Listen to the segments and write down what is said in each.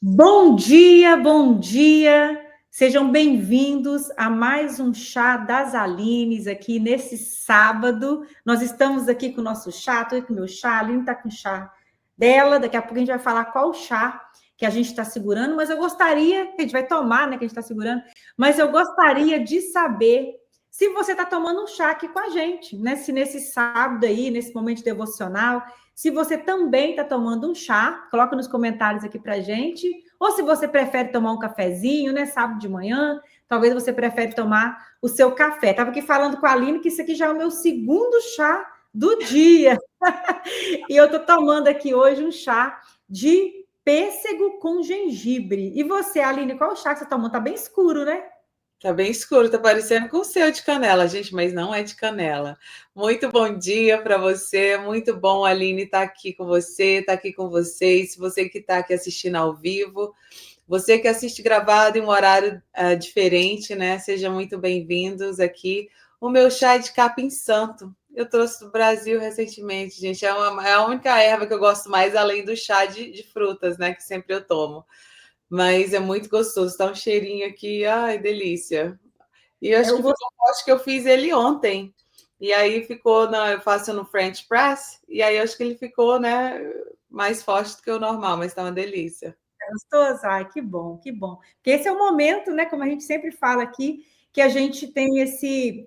Bom dia, bom dia. Sejam bem-vindos a mais um chá das Alines aqui nesse sábado. Nós estamos aqui com o nosso chá, estou aqui com o meu chá, a Aline está com o chá dela. Daqui a pouco a gente vai falar qual chá que a gente está segurando, mas eu gostaria, que a gente vai tomar, né, que a gente está segurando, mas eu gostaria de saber se você está tomando um chá aqui com a gente, né? Se nesse sábado aí, nesse momento devocional, se você também está tomando um chá, coloca nos comentários aqui para a gente. Ou se você prefere tomar um cafezinho, né? Sábado de manhã, talvez você prefere tomar o seu café. Estava aqui falando com a Aline que isso aqui já é o meu segundo chá do dia. E eu estou tomando aqui hoje um chá de pêssego com gengibre. E você, Aline, qual chá que você tomou? Está bem escuro, né? Tá bem escuro, tá parecendo com o seu de canela, gente, mas não é de canela. Muito bom dia para você, muito bom, Aline, estar aqui com você, estar aqui com vocês. Você que está aqui assistindo ao vivo, você que assiste gravado em um horário diferente, né? Sejam muito bem-vindos aqui. O meu chá é de capim santo. Eu trouxe do Brasil recentemente, gente. É a única erva que eu gosto mais, além do chá de frutas, né? Que sempre eu tomo. Mas é muito gostoso, tá um cheirinho aqui, ai, delícia. E eu acho Eu que ficou forte que eu fiz ele ontem. E aí ficou, eu faço no French Press, e aí eu acho que ele ficou, né, mais forte do que o normal, mas tá uma delícia. gostoso? Ai, que bom, que bom. Porque esse é o momento, né, como a gente sempre fala aqui, que a gente tem esse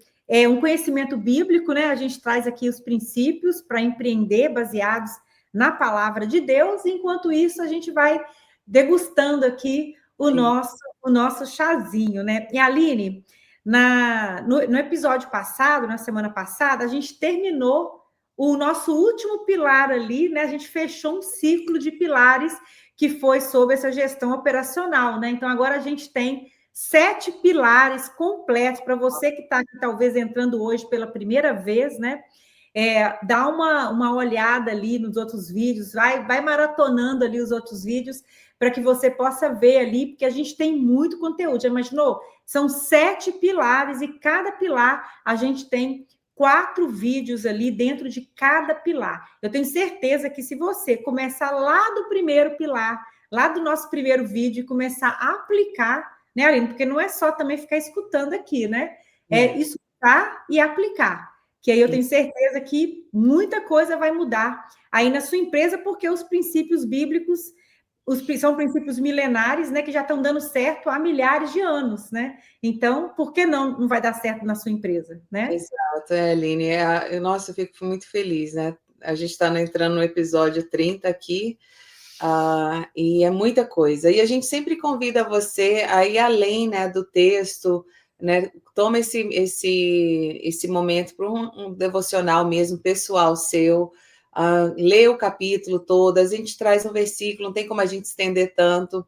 um conhecimento bíblico, né? A gente traz aqui os princípios para empreender baseados na palavra de Deus, e enquanto isso a gente vai degustando aqui Sim. o nosso chazinho, né? E Aline, no episódio passado, na semana passada, a gente terminou o nosso último pilar ali, né? A gente fechou um ciclo de pilares que foi sobre essa gestão operacional, né? Então, agora a gente tem 7 pilares completos para você que está aqui, talvez entrando hoje pela primeira vez, né? Dá uma olhada ali nos outros vídeos, vai maratonando ali os outros vídeos para que você possa ver ali, porque a gente tem muito conteúdo. Já imaginou? São 7 pilares e cada pilar a gente tem 4 vídeos ali dentro de cada pilar. Eu tenho certeza que se você começar lá do primeiro pilar, lá do nosso primeiro vídeo e começar a aplicar, né, Aline? Porque não é só também ficar escutando aqui, né? É escutar e aplicar. Que aí eu tenho certeza que muita coisa vai mudar aí na sua empresa, porque os princípios bíblicos são princípios milenares, né, que já estão dando certo há milhares de anos, né? Então, por que não vai dar certo na sua empresa, né? Exato, Aline. Nossa, eu fico muito feliz, né? A gente está entrando no episódio 30 aqui, e é muita coisa. E a gente sempre convida você a ir além, né, do texto, né? Toma esse momento para um devocional mesmo, pessoal seu. Lê o capítulo todo, a gente traz um versículo, não tem como a gente estender tanto.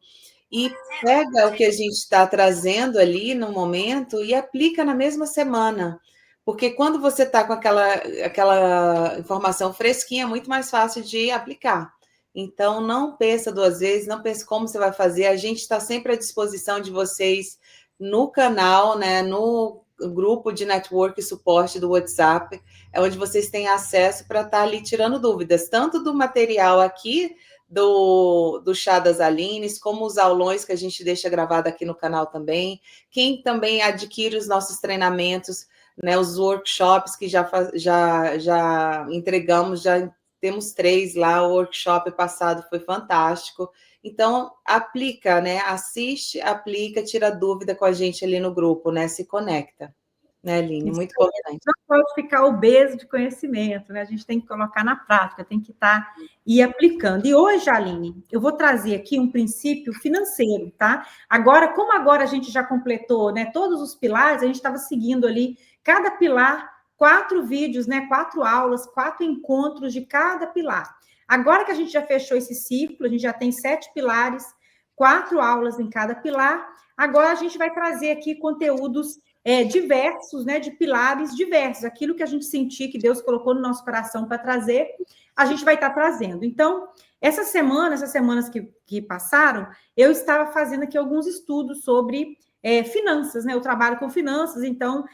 E pega o que a gente está trazendo ali no momento e aplica na mesma semana. Porque quando você está com aquela informação fresquinha, é muito mais fácil de aplicar. Então, não pensa duas vezes, não pense como você vai fazer. A gente está sempre à disposição de vocês no canal, né, no grupo de network e suporte do WhatsApp, é onde vocês têm acesso para estar ali tirando dúvidas, tanto do material aqui, do Chá das Alines, como os aulões que a gente deixa gravado aqui no canal também. Quem também adquire os nossos treinamentos, né, os workshops que já entregamos, já temos 3 lá, o workshop passado foi fantástico. Então, aplica, né? Assiste, aplica, tira dúvida com a gente ali no grupo, né? Se conecta, né, Aline? Muito importante. Não pode ficar obeso de conhecimento, né? A gente tem que colocar na prática, tem que estar e aplicando. E hoje, Aline, eu vou trazer aqui um princípio financeiro, tá? Como agora a gente já completou, né, todos os pilares, a gente estava seguindo ali cada pilar, 4 vídeos, né, 4 aulas, 4 encontros de cada pilar. Agora que a gente já fechou esse ciclo, a gente já tem 7 pilares, 4 aulas em cada pilar. Agora a gente vai trazer aqui conteúdos diversos, né, de pilares diversos. Aquilo que a gente sentir que Deus colocou no nosso coração para trazer, a gente vai estar trazendo. Então, essas semanas que passaram, eu estava fazendo aqui alguns estudos sobre finanças, né? Eu trabalho com finanças, então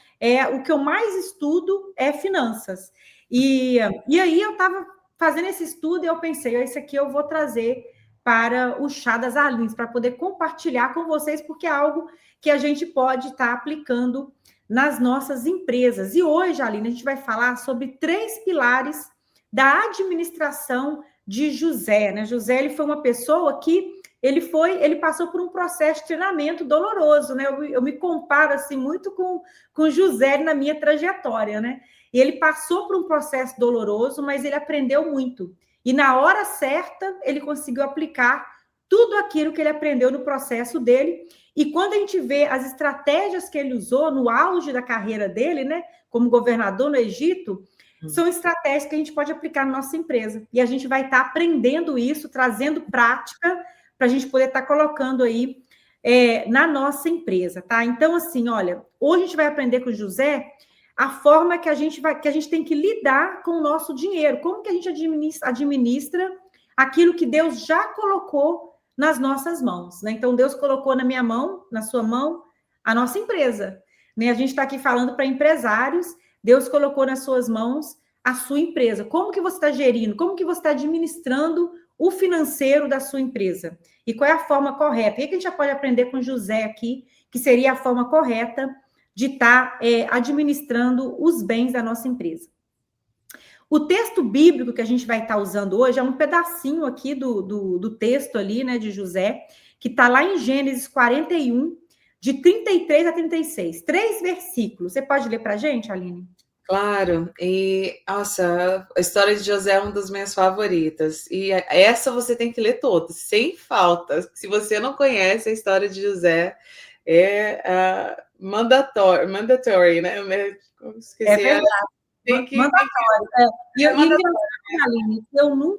o que eu mais estudo é finanças. E aí eu estava fazendo esse estudo e eu pensei, isso aqui eu vou trazer para o Chá das Alines, para poder compartilhar com vocês, porque é algo que a gente pode estar aplicando nas nossas empresas. E hoje, Aline, a gente vai falar sobre 3 pilares da administração de José, né? José, ele foi uma pessoa que ele passou por um processo de treinamento doloroso, né? Eu me comparo assim muito com José na minha trajetória, né? E ele passou por um processo doloroso, mas ele aprendeu muito. E na hora certa, ele conseguiu aplicar tudo aquilo que ele aprendeu no processo dele. E quando a gente vê as estratégias que ele usou no auge da carreira dele, né, como governador no Egito, são estratégias que a gente pode aplicar na nossa empresa. E a gente vai estar aprendendo isso, trazendo prática para a gente poder estar colocando aí na nossa empresa, tá? Então, assim, olha, hoje a gente vai aprender com o José a forma que a gente tem que lidar com o nosso dinheiro, como que a gente administra aquilo que Deus já colocou nas nossas mãos, né? Então, Deus colocou na minha mão, na sua mão, a nossa empresa, né? A gente está aqui falando para empresários, Deus colocou nas suas mãos a sua empresa. Como que você está gerindo? Como que você está administrando o financeiro da sua empresa? E qual é a forma correta? O que a gente já pode aprender com José aqui, que seria a forma correta de estar administrando os bens da nossa empresa? O texto bíblico que a gente vai estar usando hoje é um pedacinho aqui do texto ali, né, de José, que está lá em Gênesis 41, de 33 a 36. 3 versículos. Você pode ler para a gente, Aline? Claro, e nossa, a história de José é uma das minhas favoritas, e essa você tem que ler toda, sem falta. Se você não conhece a história de José, é mandatory, né? Esqueci, é verdade. Mandatório. E Aline,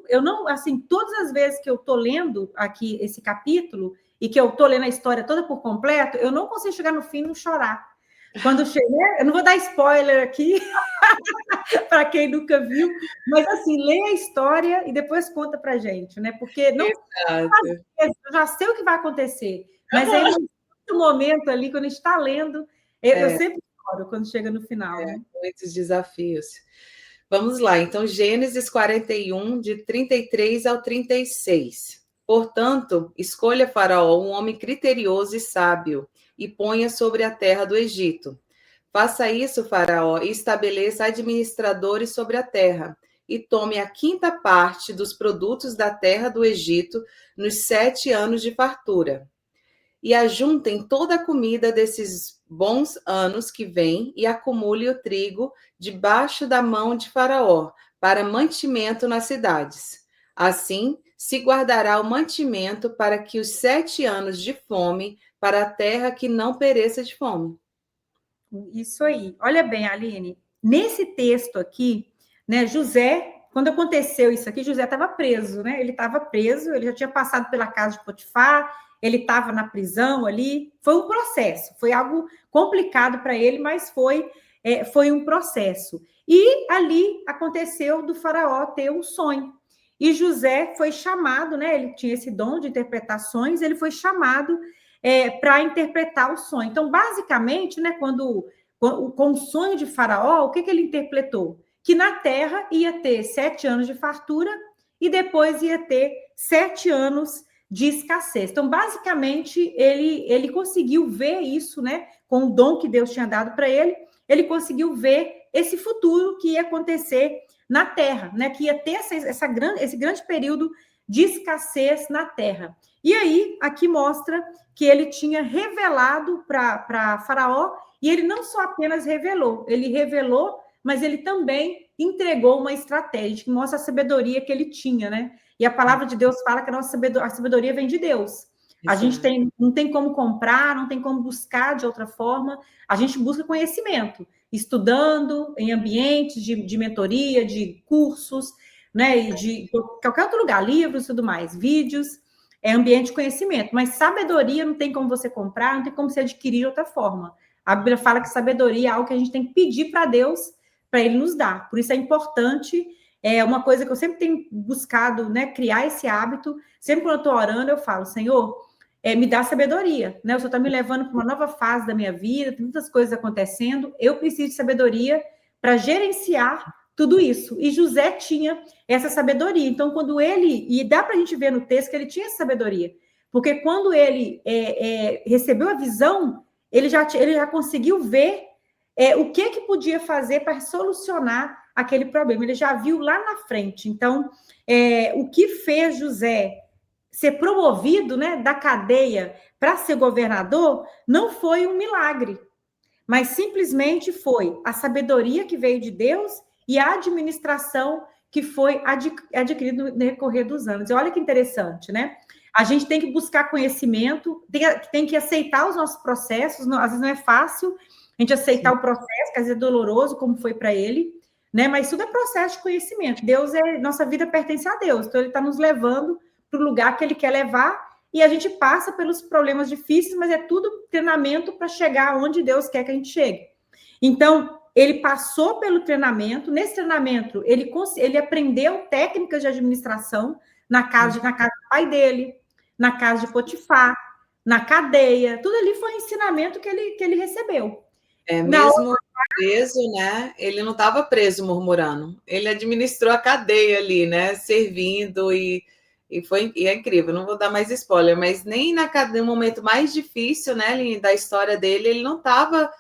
eu não, assim, todas as vezes que eu estou lendo aqui esse capítulo e que eu estou lendo a história toda por completo, eu não consigo chegar no fim e não chorar. Quando chega, eu não vou dar spoiler aqui para quem nunca viu, mas assim, lê a história e depois conta para gente, né? Porque não, eu já sei o que vai acontecer, mas aí no momento ali, quando a gente está lendo, eu sempre choro quando chega no final. Né? Muitos desafios. Vamos lá, então, Gênesis 41, de 33 ao 36. Portanto, escolha Faraó um homem criterioso e sábio, e ponha sobre a terra do Egito. Faça isso, Faraó, e estabeleça administradores sobre a terra, e tome a 5ª parte dos produtos da terra do Egito nos 7 anos de fartura. E ajuntem toda a comida desses bons anos que vêm e acumule o trigo debaixo da mão de Faraó, para mantimento nas cidades. Assim, se guardará o mantimento para que os 7 anos de fome para a terra que não pereça de fome. Isso aí. Olha bem, Aline, nesse texto aqui, né, José, quando aconteceu isso aqui, José estava preso, né? Ele estava preso, ele já tinha passado pela casa de Potifar, ele estava na prisão ali. Foi um processo, foi algo complicado para ele, mas foi um processo. E ali aconteceu do Faraó ter um sonho. E José foi chamado, né? Ele tinha esse dom de interpretações, ele foi chamado para interpretar o sonho. Então, basicamente, né, com o sonho de Faraó, o que ele interpretou? Que na terra ia ter 7 anos de fartura e depois ia ter 7 anos de escassez. Então, basicamente, ele conseguiu ver isso, né, com o dom que Deus tinha dado para ele conseguiu ver esse futuro que ia acontecer na terra, né, que ia ter esse grande período de escassez na terra. E aí, aqui mostra que ele tinha revelado para Faraó, e ele não só apenas revelou, mas ele também entregou uma estratégia que mostra a sabedoria que ele tinha, né? E a palavra de Deus fala que a sabedoria vem de Deus. A gente não tem como comprar, não tem como buscar de outra forma, a gente busca conhecimento, estudando em ambientes de mentoria, de cursos, né? E de qualquer outro lugar, livros e tudo mais, vídeos. É ambiente de conhecimento, mas sabedoria não tem como você comprar, não tem como você adquirir de outra forma. A Bíblia fala que sabedoria é algo que a gente tem que pedir para Deus, para Ele nos dar. Por isso é importante, é uma coisa que eu sempre tenho buscado, né, criar esse hábito. Sempre quando eu estou orando, eu falo, Senhor, me dá sabedoria, né? O Senhor está me levando para uma nova fase da minha vida, tem muitas coisas acontecendo, eu preciso de sabedoria para gerenciar tudo isso. E José tinha essa sabedoria. Então, quando ele... E dá para a gente ver no texto que ele tinha essa sabedoria. Porque quando ele recebeu a visão, ele já conseguiu ver o que podia fazer para solucionar aquele problema. Ele já viu lá na frente. Então, o que fez José ser promovido, né, da cadeia para ser governador não foi um milagre, mas simplesmente foi a sabedoria que veio de Deus e a administração que foi adquirida no decorrer dos anos. E olha que interessante, né? A gente tem que buscar conhecimento, tem que aceitar os nossos processos, às vezes não é fácil a gente aceitar o processo, que às vezes é doloroso, como foi para ele, né? Mas tudo é processo de conhecimento. Nossa vida pertence a Deus, então ele está nos levando para o lugar que ele quer levar, e a gente passa pelos problemas difíceis, mas é tudo treinamento para chegar onde Deus quer que a gente chegue. Então, ele passou pelo treinamento, nesse treinamento, ele aprendeu técnicas de administração na casa do pai dele, na casa de Potifar, na cadeia, tudo ali foi ensinamento que ele recebeu. Mesmo preso, né? Ele não estava preso murmurando, ele administrou a cadeia ali, né? Servindo e é incrível, não vou dar mais spoiler, mas nem no momento mais difícil, né, da história dele, ele não estava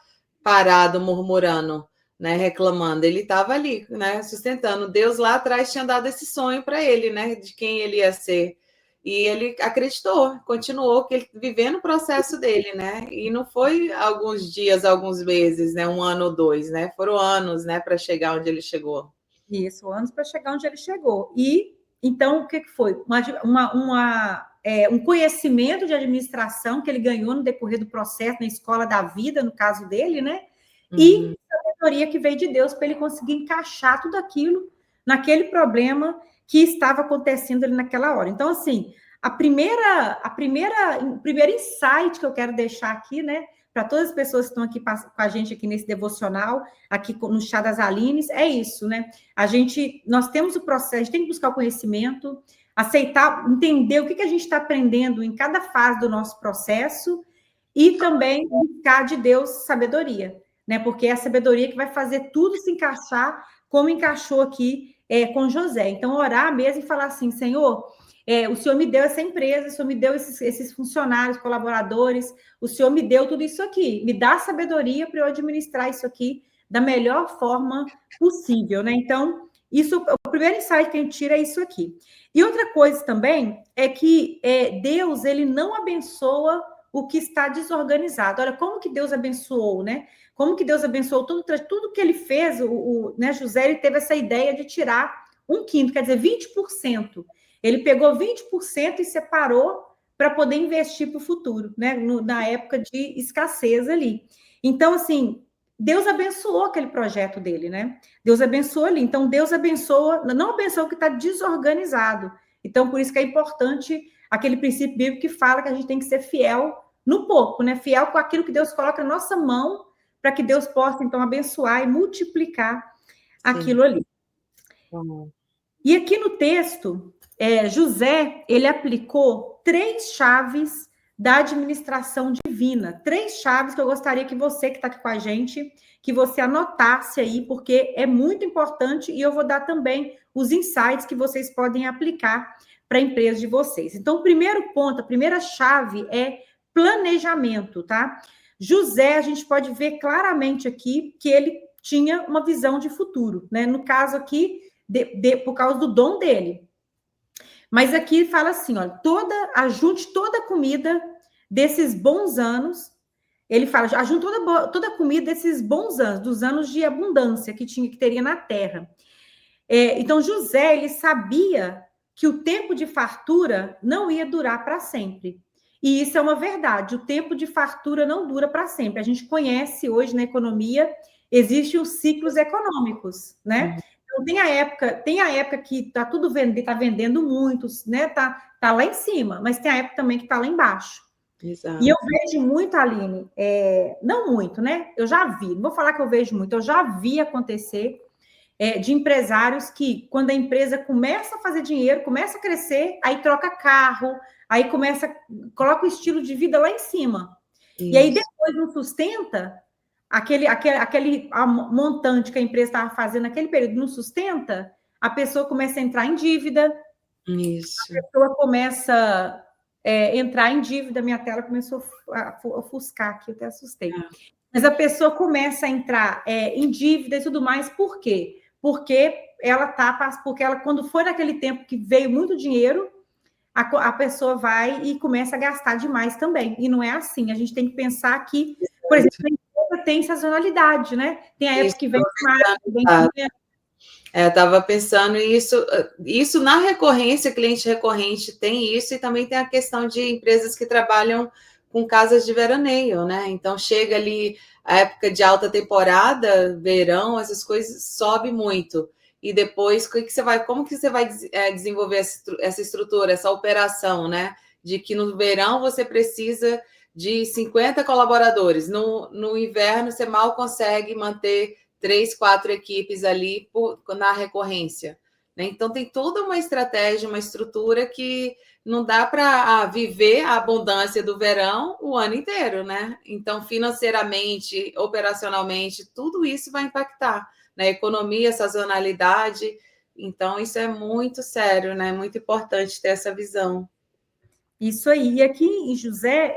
parado, murmurando, né, reclamando, ele estava ali, né, sustentando. Deus lá atrás tinha dado esse sonho para ele, né, de quem ele ia ser, e ele acreditou, continuou vivendo o processo dele, né, e não foi alguns dias, alguns meses, né, 1 ano ou 2, né, foram anos, né, para chegar onde ele chegou. Isso, anos para chegar onde ele chegou. E então, o que foi? Um conhecimento de administração que ele ganhou no decorrer do processo, na escola da vida, no caso dele, né? E a sabedoria que veio de Deus para ele conseguir encaixar tudo aquilo naquele problema que estava acontecendo ali naquela hora. Então, assim, o primeiro insight que eu quero deixar aqui, né? Para todas as pessoas que estão aqui com a gente aqui nesse devocional, aqui no Chá das Alines, é isso, né? Nós temos o processo, a gente tem que buscar o conhecimento, aceitar, entender o que a gente está aprendendo em cada fase do nosso processo e também buscar de Deus sabedoria, né? Porque é a sabedoria que vai fazer tudo se encaixar como encaixou aqui com José. Então, orar mesmo e falar assim, Senhor, o Senhor me deu essa empresa, o Senhor me deu esses funcionários, colaboradores, o Senhor me deu tudo isso aqui, me dá sabedoria para eu administrar isso aqui da melhor forma possível, né? Então, o primeiro insight que a gente tira é isso aqui. E outra coisa também é que Deus, ele não abençoa o que está desorganizado. Olha, como que Deus abençoou, né? Como que Deus abençoou tudo que ele fez, né, José, ele teve essa ideia de tirar 1/5, quer dizer, 20%. Ele pegou 20% e separou para poder investir para o futuro, né? Na época de escassez ali. Então, assim, Deus abençoou aquele projeto dele, né? Deus abençoou ali. Então, Deus abençoa, não abençoa o que está desorganizado. Então, por isso que é importante aquele princípio bíblico que fala que a gente tem que ser fiel no pouco, né? Fiel com aquilo que Deus coloca na nossa mão, para que Deus possa, então, abençoar e multiplicar aquilo ali. E aqui no texto, José, ele aplicou 3 chaves da administração divina. 3 chaves que eu gostaria que você que está aqui com a gente, que você anotasse aí, porque é muito importante e eu vou dar também os insights que vocês podem aplicar para a empresa de vocês. Então, o primeiro ponto, a primeira chave é planejamento, tá? José, a gente pode ver claramente aqui que ele tinha uma visão de futuro, né? No caso aqui, por causa do dom dele. Mas aqui fala assim, ó, ajunte toda a comida desses bons anos. Ele fala, ajunte toda a comida desses bons anos, dos anos de abundância que teria na terra. Então, José, ele sabia que o tempo de fartura não ia durar para sempre. E isso é uma verdade, o tempo de fartura não dura para sempre. A gente conhece hoje na economia, existem os ciclos econômicos, né? Então, tem a época que está tudo tá vendendo muito, né? Tá lá em cima, mas tem a época também que está lá embaixo. Exato. E eu vejo muito, Aline, não muito, né? Eu já vi, não vou falar que eu vejo muito, eu já vi acontecer de empresários que, quando a empresa começa a fazer dinheiro, começa a crescer, aí troca carro, aí coloca o estilo de vida lá em cima. Isso. E aí depois não sustenta, aquele montante que a empresa estava fazendo naquele período não sustenta, a pessoa começa a entrar em dívida. Isso. A pessoa começa a entrar em dívida. Minha tela começou a ofuscar aqui, eu até assustei. Mas a pessoa começa a entrar em dívida e tudo mais. Por quê? Porque quando foi naquele tempo que veio muito dinheiro, a pessoa vai e começa a gastar demais também. E não é assim. A gente tem que pensar que, por exemplo, a empresa tem sazonalidade, né? Tem a época que vem mais, vem eu estava pensando isso na recorrência, cliente recorrente tem isso, e também tem a questão de empresas que trabalham com casas de veraneio, né? Então chega ali a época de alta temporada, verão, essas coisas, sobe muito. E depois, como que você vai desenvolver essa estrutura, essa operação, né? De que no verão você precisa de 50 colaboradores, no inverno você mal consegue manter 3, 4 equipes ali na recorrência, né? Então tem toda uma estratégia, uma estrutura que não dá para viver a abundância do verão o ano inteiro, né? Então, financeiramente, operacionalmente, tudo isso vai impactar na economia, sazonalidade. Então, isso é muito sério, né? Muito importante ter essa visão. Isso aí. E aqui em José,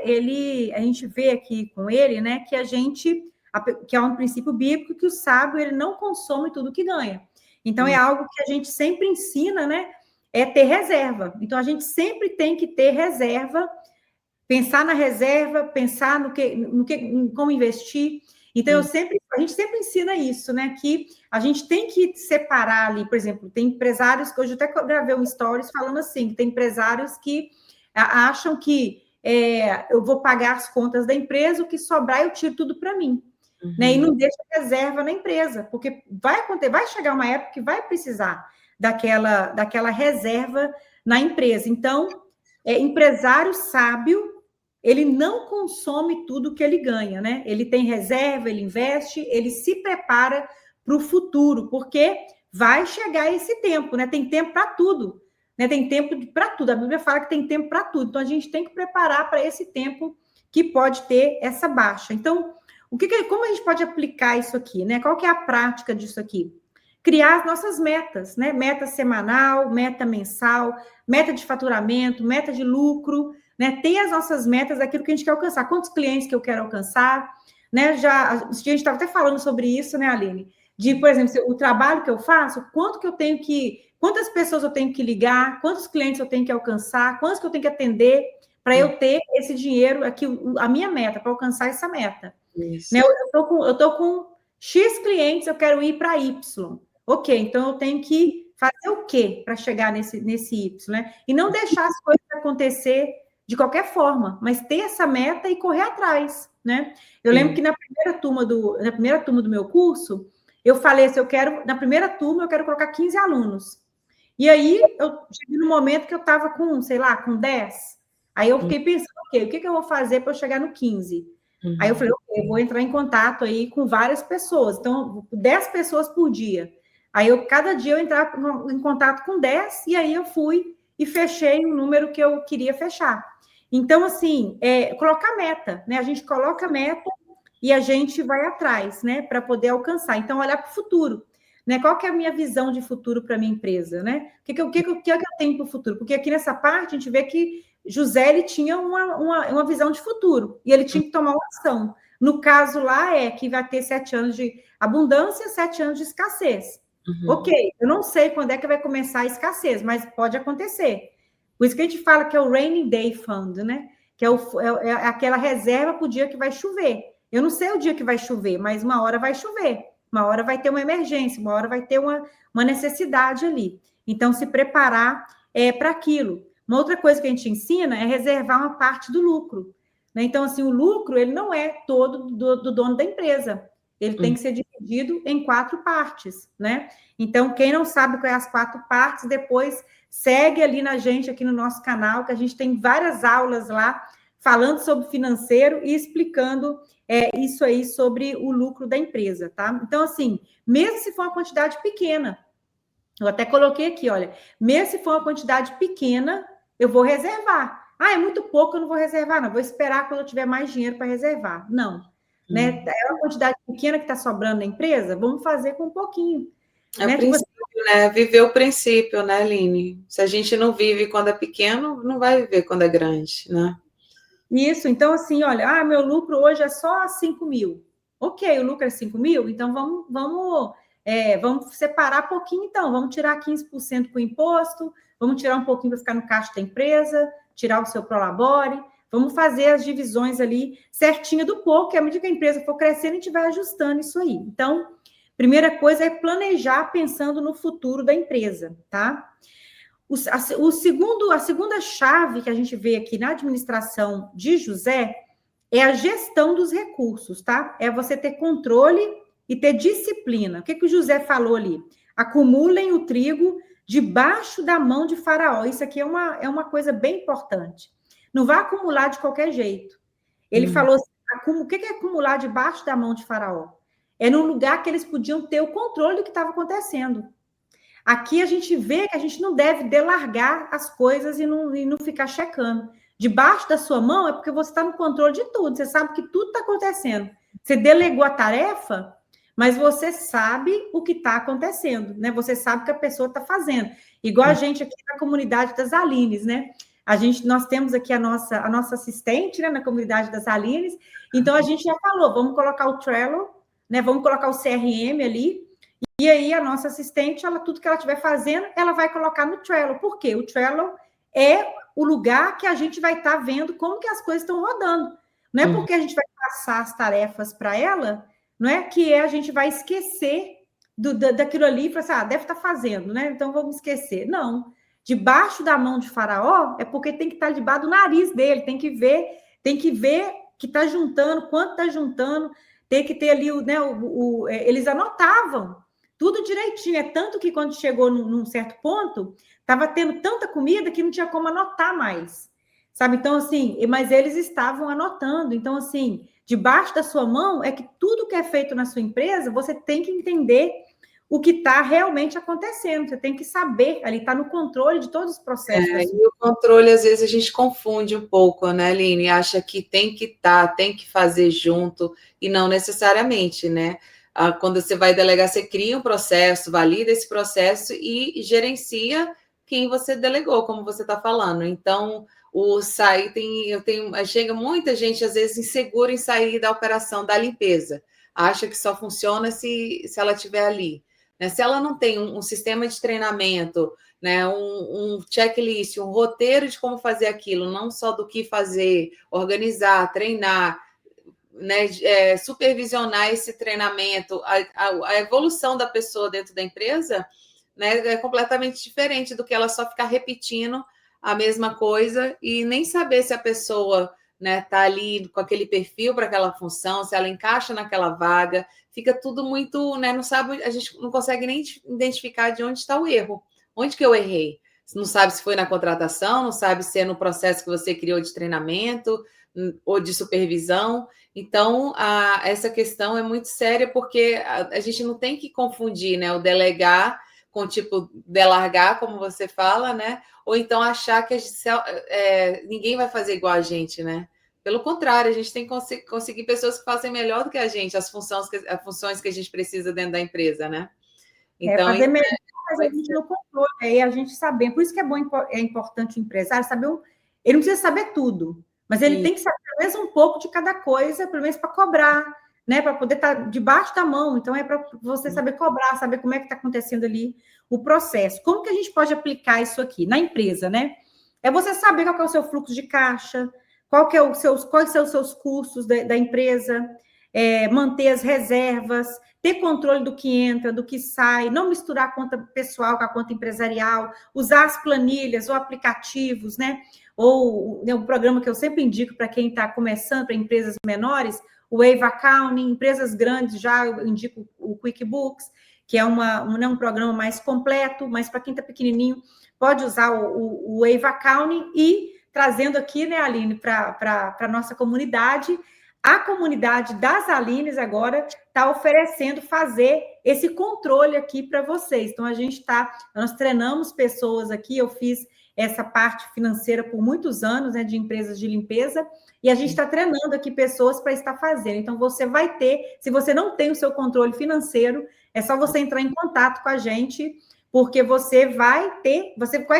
a gente vê aqui com ele, né, que é um princípio bíblico, que o sábio ele não consome tudo que ganha. Então, é algo que a gente sempre ensina, né? É ter reserva. Então, a gente sempre tem que ter reserva, pensar na reserva, pensar em como investir. Então, a gente sempre ensina isso, né? Que a gente tem que separar ali, por exemplo, tem empresários que hoje eu até gravei um stories falando assim, que tem empresários que acham que eu vou pagar as contas da empresa, o que sobrar eu tiro tudo para mim. Né? E não deixa reserva na empresa, porque vai chegar uma época que vai precisar daquela reserva na empresa. Então, empresário sábio, ele não consome tudo que ele ganha, né? Ele tem reserva, ele investe, ele se prepara para o futuro, porque vai chegar esse tempo, né? Tem tempo para tudo, né? Tem tempo para tudo. A Bíblia fala que tem tempo para tudo. Então, a gente tem que preparar para esse tempo que pode ter essa baixa. Então, como a gente pode aplicar isso aqui, né? Qual que é a prática disso aqui? Criar as nossas metas, né? Meta semanal, meta mensal, meta de faturamento, meta de lucro, né? Ter as nossas metas, aquilo que a gente quer alcançar. Quantos clientes que eu quero alcançar, né? A gente estava até falando sobre isso, né, Aline? Por exemplo, o trabalho que eu faço, quantas pessoas eu tenho que ligar, quantos clientes eu tenho que alcançar, quantos que eu tenho que atender para eu ter esse dinheiro aqui, a minha meta, para alcançar essa meta. Né? Eu tô com X clientes, eu quero ir para Y. Ok, então eu tenho que fazer o quê para chegar nesse Y, né? E não deixar as coisas acontecer de qualquer forma, mas ter essa meta e correr atrás, né? Eu lembro que na primeira turma do meu curso, eu falei assim, na primeira turma eu quero colocar 15 alunos. E aí eu cheguei no momento que eu estava com, sei lá, com 10. Aí eu fiquei pensando, ok, o que eu vou fazer para eu chegar no 15? Aí eu falei, ok, eu vou entrar em contato aí com várias pessoas. Então, 10 pessoas por dia. Aí, cada dia eu entrava em contato com 10, e aí eu fui e fechei o número que eu queria fechar. Então, assim, colocar meta, né? A gente coloca meta e a gente vai atrás, né? Para poder alcançar. Então, olhar para o futuro. Né? Qual que é a minha visão de futuro para a minha empresa, né? O que eu tenho para o futuro? Porque aqui nessa parte a gente vê que José ele tinha uma visão de futuro e ele tinha que tomar uma ação. No caso lá que vai ter 7 anos de abundância, 7 anos de escassez. Ok, eu não sei quando é que vai começar a escassez, mas pode acontecer. Por isso que a gente fala que é o Rainy Day Fund, né? Que é aquela reserva para o dia que vai chover. Eu não sei o dia que vai chover, mas uma hora vai chover. Uma hora vai ter uma emergência, uma hora vai ter uma necessidade ali. Então, se preparar para aquilo. Uma outra coisa que a gente ensina é reservar uma parte do lucro. Né? Então, assim, o lucro ele não é todo do dono da empresa. Ele tem que ser dividido em 4 partes. Né? Então, quem não sabe quais as 4 partes, depois segue ali na gente, aqui no nosso canal, que a gente tem várias aulas lá falando sobre financeiro e explicando isso aí sobre o lucro da empresa, tá? Então, assim, mesmo se for uma quantidade pequena, eu até coloquei aqui, olha, mesmo se for uma quantidade pequena, eu vou reservar. Ah, é muito pouco, eu não vou reservar, não. Vou esperar quando eu tiver mais dinheiro para reservar. Não. né? É uma quantidade pequena que está sobrando na empresa, vamos fazer com um pouquinho. É né? o princípio, né? Viver o princípio, né, Aline? Se a gente não vive quando é pequeno, não vai viver quando é grande, né? Isso, então assim, olha, meu lucro hoje é só 5 mil. Ok, o lucro é 5 mil, então vamos separar pouquinho, então, vamos tirar 15% para o imposto, vamos tirar um pouquinho para ficar no caixa da empresa, tirar o seu prolabore, vamos fazer as divisões ali certinho do pouco, e à medida que a empresa for crescendo, a gente vai ajustando isso aí. Então, primeira coisa é planejar pensando no futuro da empresa, tá? A segunda chave que a gente vê aqui na administração de José é a gestão dos recursos, tá? É você ter controle e ter disciplina. O que o José falou ali? Acumulem o trigo debaixo da mão de Faraó. Isso aqui é uma coisa bem importante. Não vai acumular de qualquer jeito. Ele falou assim, o que é acumular debaixo da mão de Faraó? É num lugar que eles podiam ter o controle do que estava acontecendo. Aqui a gente vê que a gente não deve delargar as coisas e não ficar checando. Debaixo da sua mão é porque você está no controle de tudo, você sabe que tudo está acontecendo. Você delegou a tarefa, mas você sabe o que está acontecendo, né? Você sabe o que a pessoa está fazendo. Igual a gente aqui na comunidade das Alines, né? Nós temos aqui a nossa assistente, né, na comunidade das Alines, então a gente já falou, vamos colocar o Trello, né? Vamos colocar o CRM ali. E aí, a nossa assistente, tudo que ela estiver fazendo, ela vai colocar no Trello. Por quê? O Trello é o lugar que a gente vai estar vendo como que as coisas estão rodando. Não é porque a gente vai passar as tarefas para ela, não é que a gente vai esquecer daquilo ali e falar assim, deve estar fazendo, né? Então, vamos esquecer. Não. Debaixo da mão de Faraó é porque tem que estar debaixo do nariz dele, tem que ver que está juntando, quanto está juntando, tem que ter ali, né, eles anotavam tudo direitinho. É tanto que quando chegou num certo ponto, estava tendo tanta comida que não tinha como anotar mais. Sabe? Então, assim, mas eles estavam anotando. Então, assim, debaixo da sua mão é que tudo que é feito na sua empresa, você tem que entender o que está realmente acontecendo. Você tem que saber, ali está no controle de todos os processos. E o controle, às vezes, a gente confunde um pouco, né, Aline? Acha que tem que estar, tem que fazer junto, e não necessariamente, né? Quando você vai delegar, você cria um processo, valida esse processo e gerencia quem você delegou, como você está falando. Então, chega muita gente, às vezes, insegura em sair da operação da limpeza. Acha que só funciona se ela estiver ali. Né? Se ela não tem um sistema de treinamento, né, um checklist, um roteiro de como fazer aquilo, não só do que fazer, organizar, treinar, né, supervisionar esse treinamento, a evolução da pessoa dentro da empresa, né, é completamente diferente do que ela só ficar repetindo a mesma coisa e nem saber se a pessoa, né, tá ali com aquele perfil para aquela função, se ela encaixa naquela vaga, fica tudo muito, né, não sabe, a gente não consegue nem identificar de onde está o erro, onde que eu errei. Não sabe se foi na contratação, não sabe se é no processo que você criou de treinamento ou de supervisão. Então, essa questão é muito séria, porque a gente não tem que confundir, né, o delegar com, tipo, delargar, como você fala, né? Ou então achar que ninguém vai fazer igual a gente, né? Pelo contrário, a gente tem que conseguir pessoas que façam melhor do que a gente, as funções que a gente precisa dentro da empresa, né? Então, fazer melhor, mas a gente não controla, aí a gente saber. Por isso que é importante o empresário saber. Ele não precisa saber tudo, mas ele tem que saber pelo menos um pouco de cada coisa, pelo menos para cobrar, né? Para poder estar debaixo da mão. Então, é para você saber cobrar, saber como é que está acontecendo ali o processo. Como que a gente pode aplicar isso aqui na empresa, né? É você saber qual é o seu fluxo de caixa, quais são os seus custos da empresa, manter as reservas, ter controle do que entra, do que sai, não misturar a conta pessoal com a conta empresarial, usar as planilhas ou aplicativos, né? Ou um programa que eu sempre indico para quem está começando, para empresas menores, o Wave Accounting. Empresas grandes já eu indico o QuickBooks, que é um programa mais completo, mas para quem está pequenininho, pode usar o Wave Accounting. E trazendo aqui, né, Aline, para a nossa comunidade, a comunidade das Alines agora está oferecendo fazer esse controle aqui para vocês. Então, nós treinamos pessoas aqui, eu fiz essa parte financeira por muitos anos, né, de empresas de limpeza, e a gente está treinando aqui pessoas para estar fazendo. Então, você vai ter, se você não tem o seu controle financeiro, é só você entrar em contato com a gente, porque você vai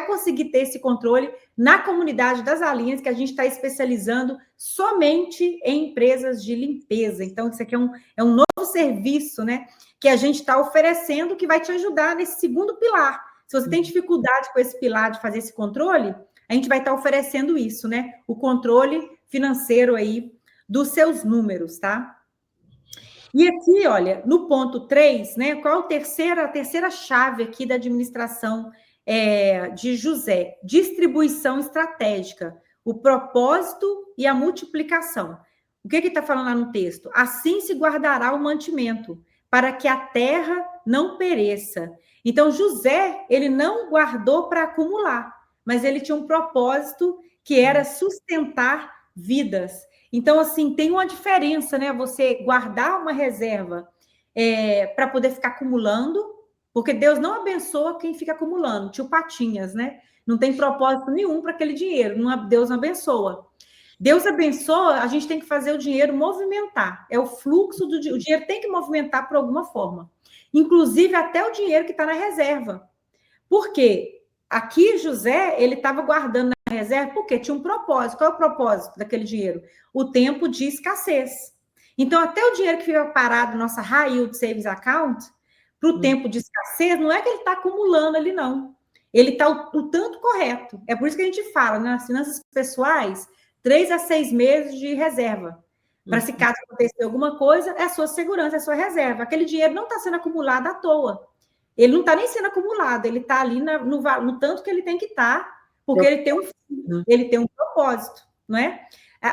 conseguir ter esse controle na comunidade das Alinhas, que a gente está especializando somente em empresas de limpeza. Então, isso aqui é um novo serviço, né, que a gente está oferecendo, que vai te ajudar nesse segundo pilar. Se você tem dificuldade com esse pilar de fazer esse controle, a gente vai estar oferecendo isso, né? O controle financeiro aí dos seus números, tá? E aqui, olha, no ponto 3, né? Qual a terceira chave aqui da administração de José? Distribuição estratégica, o propósito e a multiplicação. O que está falando lá no texto? Assim se guardará o mantimento, para que a terra não pereça. Então, José, ele não guardou para acumular, mas ele tinha um propósito que era sustentar vidas. Então, assim, tem uma diferença, né? Você guardar uma reserva para poder ficar acumulando, porque Deus não abençoa quem fica acumulando, tio Patinhas, né? Não tem propósito nenhum para aquele dinheiro, Deus não abençoa. Deus abençoa, a gente tem que fazer o dinheiro movimentar. É o fluxo do dinheiro. O dinheiro tem que movimentar por alguma forma. Inclusive, até o dinheiro que está na reserva. Por quê? Aqui, José, ele estava guardando na reserva porque tinha um propósito. Qual é o propósito daquele dinheiro? O tempo de escassez. Então, até o dinheiro que fica parado na nossa high yield savings account, para o tempo de escassez, não é que ele está acumulando ali, não. Ele está o tanto correto. É por isso que a gente fala, né, nas finanças pessoais, 3 a 6 meses de reserva. Para se caso acontecer alguma coisa, é a sua segurança, é a sua reserva. Aquele dinheiro não está sendo acumulado à toa. Ele não está nem sendo acumulado, ele está ali no tanto que ele tem que estar, porque ele tem um propósito, não é?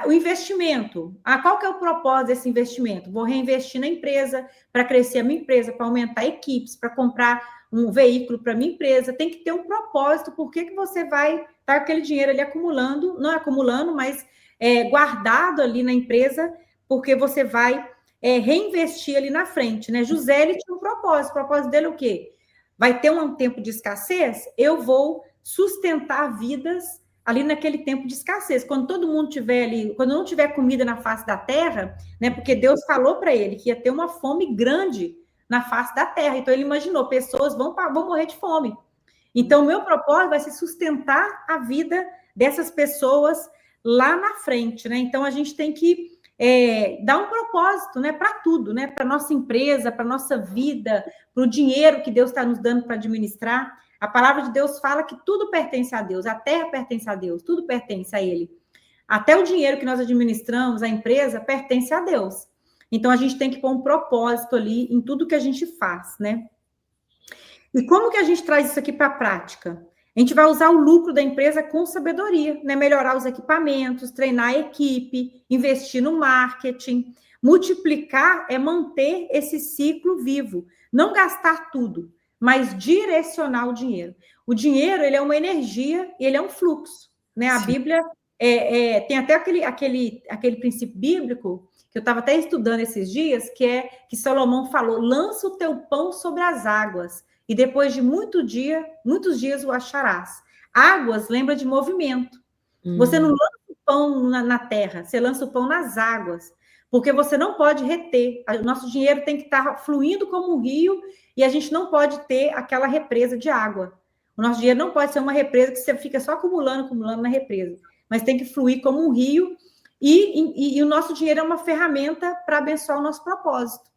O investimento. Qual que é o propósito desse investimento? Vou reinvestir na empresa, para crescer a minha empresa, para aumentar equipes, para comprar um veículo para a minha empresa. Tem que ter um propósito. Por que você vai estar aquele dinheiro ali acumulando, não acumulando, mas guardado ali na empresa, porque você vai reinvestir ali na frente, né? José, ele tinha um propósito. O propósito dele é o quê? Vai ter um tempo de escassez? Eu vou sustentar vidas ali naquele tempo de escassez. Quando todo mundo tiver ali, quando não tiver comida na face da terra, né? Porque Deus falou para ele que ia ter uma fome grande na face da terra. Então ele imaginou, pessoas vão morrer de fome. Então, o meu propósito vai ser sustentar a vida dessas pessoas lá na frente, né? Então, a gente tem que dar um propósito, né, para tudo, né? Para nossa empresa, para nossa vida, para o dinheiro que Deus está nos dando para administrar. A palavra de Deus fala que tudo pertence a Deus, a terra pertence a Deus, tudo pertence a Ele. Até o dinheiro que nós administramos, a empresa, pertence a Deus. Então, a gente tem que pôr um propósito ali em tudo que a gente faz, né? E como que a gente traz isso aqui para a prática? A gente vai usar o lucro da empresa com sabedoria, né? Melhorar os equipamentos, treinar a equipe, investir no marketing. Multiplicar é manter esse ciclo vivo. Não gastar tudo, mas direcionar o dinheiro. O dinheiro, ele é uma energia e ele é um fluxo, né? A Bíblia tem até aquele princípio bíblico que eu estava até estudando esses dias, que Salomão falou: lança o teu pão sobre as águas, e depois de muitos dias o acharás. Águas lembra de movimento. Você não lança o pão na terra, você lança o pão nas águas, porque você não pode reter. O nosso dinheiro tem que estar fluindo como um rio, e a gente não pode ter aquela represa de água. O nosso dinheiro não pode ser uma represa que você fica só acumulando na represa, mas tem que fluir como um rio, e o nosso dinheiro é uma ferramenta para abençoar o nosso propósito.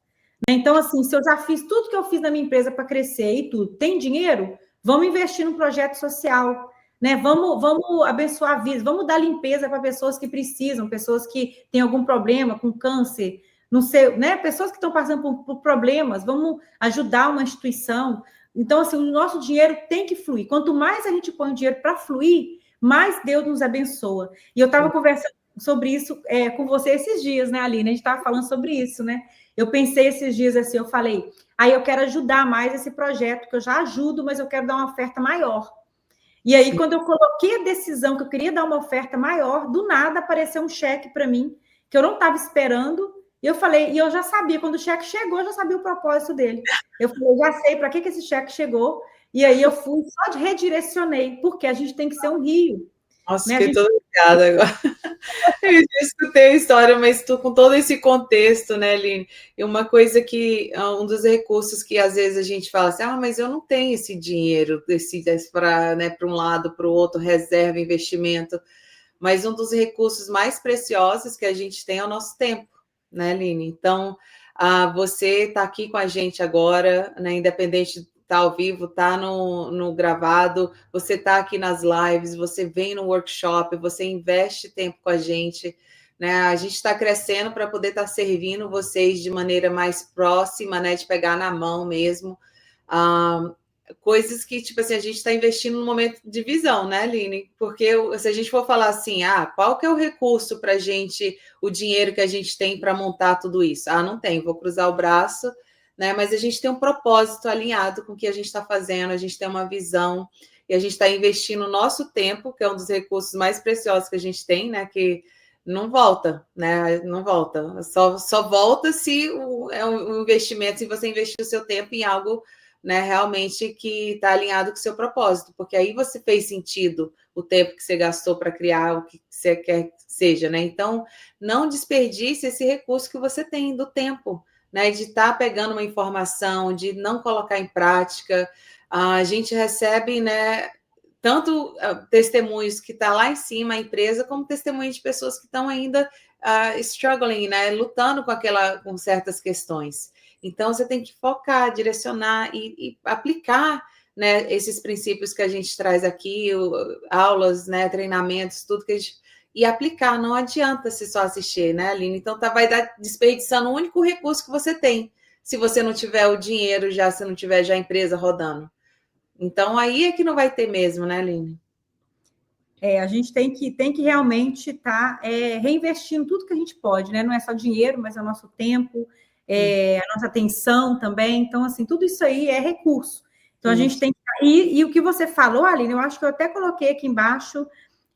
Então, assim, se eu já fiz tudo que eu fiz na minha empresa para crescer e tudo, tem dinheiro? Vamos investir num projeto social, né? Vamos abençoar vidas, vamos dar limpeza para pessoas que precisam, pessoas que têm algum problema com câncer, não sei, né? Pessoas que estão passando por problemas, vamos ajudar uma instituição. Então, assim, o nosso dinheiro tem que fluir. Quanto mais a gente põe o dinheiro para fluir, mais Deus nos abençoa. E eu estava conversando sobre isso com você esses dias, né, Aline? A gente estava falando sobre isso, né? Eu pensei esses dias assim, eu falei, eu quero ajudar mais esse projeto, que eu já ajudo, mas eu quero dar uma oferta maior. E aí, quando eu coloquei a decisão que eu queria dar uma oferta maior, do nada apareceu um cheque para mim, que eu não estava esperando, e eu falei, e eu já sabia, quando o cheque chegou, eu já sabia o propósito dele. Eu falei, já sei para que esse cheque chegou, E aí eu fui, só redirecionei, porque a gente tem que ser um rio. Nossa, Né? fiquei toda ligada agora. Eu já escutei a história, mas tu, com todo esse contexto, né, Aline? E uma coisa que, um dos recursos que às vezes a gente fala assim, mas eu não tenho esse dinheiro, para, né, para um lado, para o outro, reserva, investimento. Mas um dos recursos mais preciosos que a gente tem é o nosso tempo, né, Aline? Então, você está aqui com a gente agora, né, independente de estar ao vivo, tá no gravado, você está aqui nas lives, você vem no workshop, você investe tempo com a gente, né? A gente está crescendo para poder estar servindo vocês de maneira mais próxima, né? De pegar na mão mesmo. Coisas que, tipo assim, a gente está investindo no momento de visão, né, Aline? Porque se a gente for falar assim, qual que é o recurso para a gente, o dinheiro que a gente tem para montar tudo isso? Não tem, vou cruzar o braço, né? Mas a gente tem um propósito alinhado com o que a gente está fazendo, a gente tem uma visão e a gente está investindo o nosso tempo, que é um dos recursos mais preciosos que a gente tem, né? Que não volta, né? Não volta. Só volta se é um investimento, se você investir o seu tempo em algo, né, realmente que está alinhado com o seu propósito, porque aí você fez sentido o tempo que você gastou para criar o que você quer que seja, né? Então, não desperdice esse recurso que você tem do tempo, né? De estar pegando uma informação, de não colocar em prática. A gente recebe, né, tanto testemunhos que está lá em cima a empresa, como testemunhos de pessoas que estão ainda struggling, né, lutando com certas questões. Então, você tem que focar, direcionar e aplicar, né, esses princípios que a gente traz aqui, aulas, né, treinamentos, tudo que a gente... E aplicar, não adianta se só assistir, né, Aline? Então, vai dar desperdiçando o único recurso que você tem, se você não tiver o dinheiro já, se não tiver já a empresa rodando. Então, aí é que não vai ter mesmo, né, Aline? A gente tem que realmente estar reinvestindo tudo que a gente pode, né? Não é só dinheiro, mas é o nosso tempo, a nossa atenção também. Então, assim, tudo isso aí é recurso. Então, a gente tem que... E o que você falou, Aline, eu acho que eu até coloquei aqui embaixo,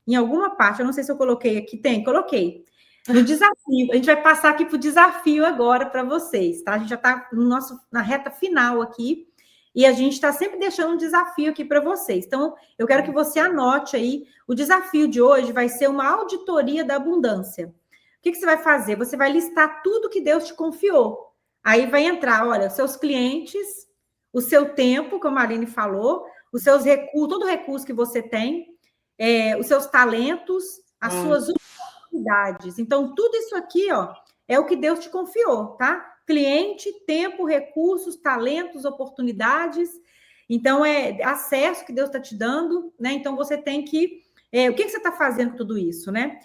em alguma parte, eu não sei se eu coloquei aqui, coloquei. No desafio, a gente vai passar aqui para o desafio agora para vocês, tá? A gente já está na reta final aqui, e a gente está sempre deixando um desafio aqui para vocês. Então, eu quero que você anote aí. O desafio de hoje vai ser uma auditoria da abundância. O que você vai fazer? Você vai listar tudo que Deus te confiou. Aí vai entrar, olha, os seus clientes, o seu tempo, como a Aline falou, os seus recursos, todo o recurso que você tem, os seus talentos, as suas oportunidades. Então, tudo isso aqui, ó, é o que Deus te confiou, tá? Cliente, tempo, recursos, talentos, oportunidades. Então, é acesso que Deus está te dando, né? Então, você tem que... o que você está fazendo com tudo isso, né?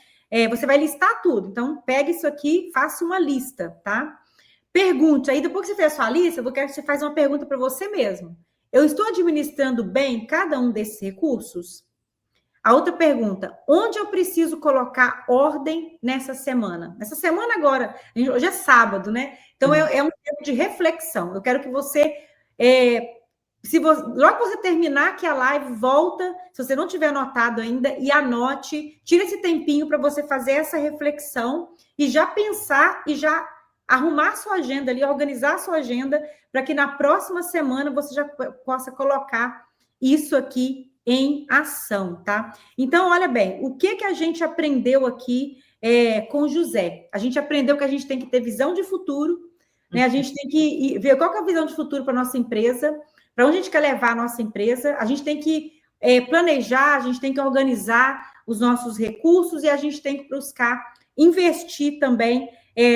Você vai listar tudo. Então, pega isso aqui, faça uma lista, tá? Pergunte. Aí, depois que você fez a sua lista, eu quero que você faça uma pergunta para você mesmo. Eu estou administrando bem cada um desses recursos? A outra pergunta, onde eu preciso colocar ordem nessa semana? Nessa semana agora, hoje é sábado, né? Então, é um tempo de reflexão. Eu quero que você, logo que você terminar aqui a live, volta, se você não tiver anotado ainda, e anote, tira esse tempinho para você fazer essa reflexão e já pensar e já arrumar sua agenda ali, organizar sua agenda, para que na próxima semana você já possa colocar isso aqui em ação, tá? Então, olha bem, o que a gente aprendeu aqui com José? A gente aprendeu que a gente tem que ter visão de futuro, né? A gente tem que ver qual que é a visão de futuro para a nossa empresa, para onde a gente quer levar a nossa empresa, a gente tem que planejar, a gente tem que organizar os nossos recursos e a gente tem que buscar investir também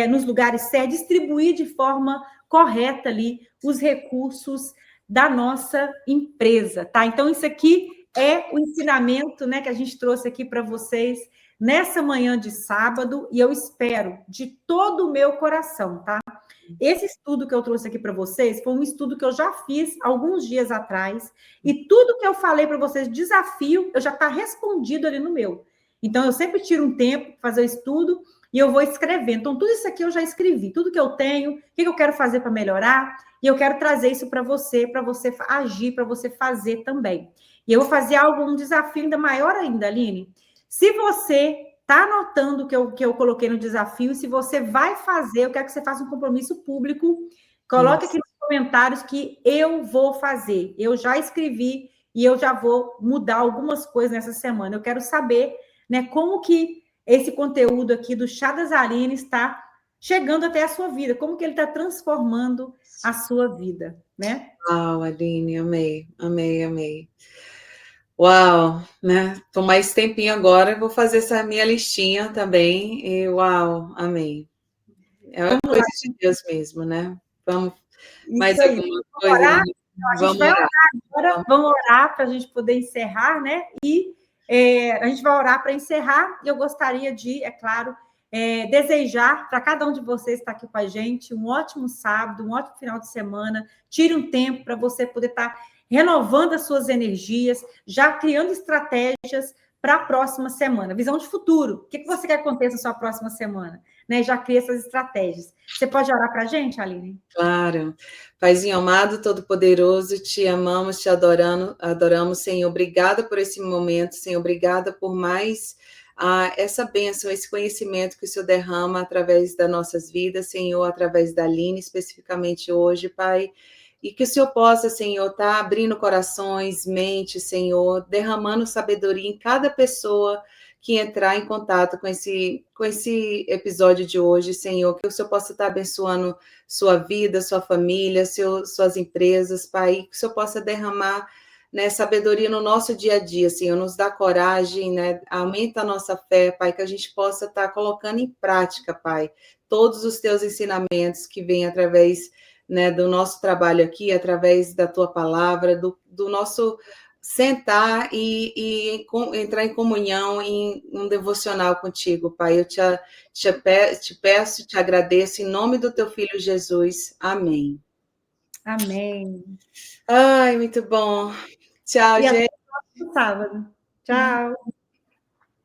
nos lugares certos, distribuir de forma correta ali os recursos da nossa empresa, tá? Então, isso aqui é o ensinamento, né, que a gente trouxe aqui para vocês nessa manhã de sábado, e eu espero de todo o meu coração, tá? Esse estudo que eu trouxe aqui para vocês foi um estudo que eu já fiz alguns dias atrás, e tudo que eu falei para vocês, desafio, eu já está respondido ali no meu. Então, eu sempre tiro um tempo para fazer o estudo e eu vou escrever. Então, tudo isso aqui eu já escrevi, tudo que eu tenho, o que eu quero fazer para melhorar, e eu quero trazer isso para você agir, para você fazer também. E eu vou fazer um desafio ainda maior ainda, Aline. Se você está anotando o que eu coloquei no desafio, se você vai fazer, eu quero que você faça um compromisso público, coloque aqui nos comentários que eu vou fazer. Eu já escrevi e eu já vou mudar algumas coisas nessa semana. Eu quero saber, né, como que esse conteúdo aqui do Chá das Aline está chegando até a sua vida, como que ele está transformando a sua vida, né? Uau, Aline, amei, amei, amei. Uau, né? Tô mais tempinho agora, vou fazer essa minha listinha também. E uau, amei. É uma Vamos coisa lá. de Deus mesmo, né? Vamos, mais Isso aí. alguma Vamos coisa? orar? A gente Vamos vai orar. orar agora, vamos orar para a gente poder encerrar, né? E a gente vai orar para encerrar, e eu gostaria de, é claro, desejar para cada um de vocês que está aqui com a gente um ótimo sábado, um ótimo final de semana. Tire um tempo para você poder estar renovando as suas energias, já criando estratégias para a próxima semana. Visão de futuro. O que você quer que aconteça na sua próxima semana? Né? Já cria essas estratégias. Você pode orar para a gente, Aline? Claro. Paizinho amado, todo-poderoso, te amamos, te adoramos, Senhor. Obrigada por esse momento, Senhor. Obrigada por mais essa bênção, esse conhecimento que o Senhor derrama através das nossas vidas, Senhor, através da Aline, especificamente hoje, Pai. E que o Senhor possa, Senhor, estar abrindo corações, mentes, Senhor, derramando sabedoria em cada pessoa que entrar em contato com esse episódio de hoje, Senhor, que o Senhor possa estar abençoando sua vida, sua família, suas empresas, Pai, que o Senhor possa derramar, né, sabedoria no nosso dia a dia, Senhor, nos dá coragem, né, aumenta a nossa fé, Pai, que a gente possa estar colocando em prática, Pai, todos os teus ensinamentos que vêm através, né, do nosso trabalho aqui, através da tua palavra, do nosso sentar e entrar em comunhão, em um devocional contigo, Pai. Eu te peço, te agradeço, em nome do teu Filho Jesus. Amém. Amém. Ai, muito bom. Tchau, E até gente. o próximo sábado. Tchau.